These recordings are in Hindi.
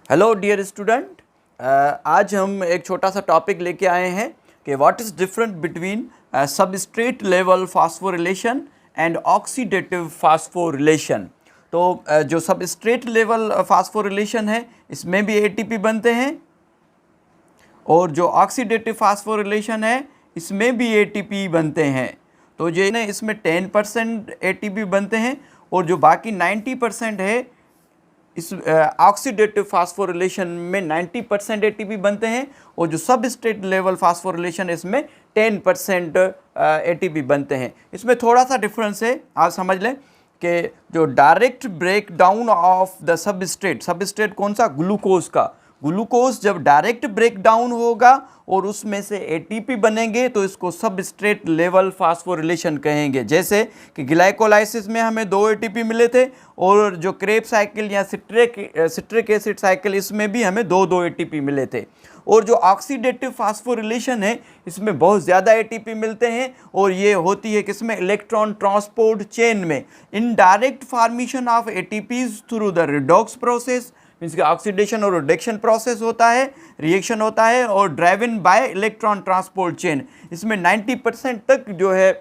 हेलो डियर स्टूडेंट, आज हम एक छोटा सा टॉपिक लेके आए हैं कि what is different between substrate level phosphorylation and oxidative phosphorylation. तो जो सबस्ट्रेट लेवल फास्फोरिलेशन है इसमें भी एटीपी बनते हैं और जो ऑक्सीडेटिव फास्फोरिलेशन है इसमें भी एटीपी बनते हैं। तो जो इसमें 10% एटीपी बनते हैं और जो बाकी 90% है इस ऑक्सीडेटिव फास्फोरिलेशन में 90% एटीपी बनते हैं और जो सबस्ट्रेट लेवल फास्फोरिलेशन है इसमें 10% एटीपी बनते हैं। इसमें थोड़ा सा डिफरेंस है, आप समझ लें कि जो direct break down of the substrate कौन सा, ग्लूकोज का। ग्लूकोज जब डायरेक्ट ब्रेक डाउन होगा और उसमें से एटीपी बनेंगे तो इसको सबस्ट्रेट लेवल फास्फोरिलेशन कहेंगे। जैसे कि ग्लाइकोलाइसिस में हमें 2 एटीपी मिले थे और जो क्रेब साइकिल या सिट्रिक एसिड साइकिल इसमें भी हमें 2 एटीपी मिले थे। और जो ऑक्सीडेटिव फास्फोरिलेशन है इसमें बहुत ज़्यादा एटीपी मिलते हैं और ये होती है किसमें, इलेक्ट्रॉन ट्रांसपोर्ट चेन में। Indirect formation of ATPs through the redox process, means oxidation और रिडक्शन प्रोसेस होता है, रिएक्शन होता है और driven by electron transport chain. इसमें 90% तक जो है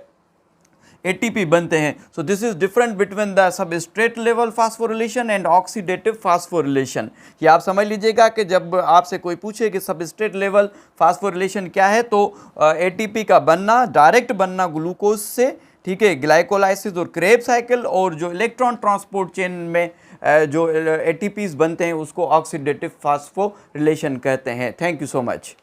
एटीपी बनते हैं। So this is different between the substrate level phosphorylation and oxidative phosphorylation. कि आप समझ लीजिएगा कि जब आपसे कोई पूछे कि सबस्ट्रेट लेवल फास्फोरिलेशन क्या है तो एटीपी का बनना, डायरेक्ट बनना ग्लूकोज से, ठीक है, ग्लाइकोलाइसिस और क्रेब साइकिल, और जो इलेक्ट्रॉन ट्रांसपोर्ट चेन में जो एटीपीज बनते हैं उसको ऑक्सीडेटिव फास्फोरिलेशन कहते हैं। Thank you so much.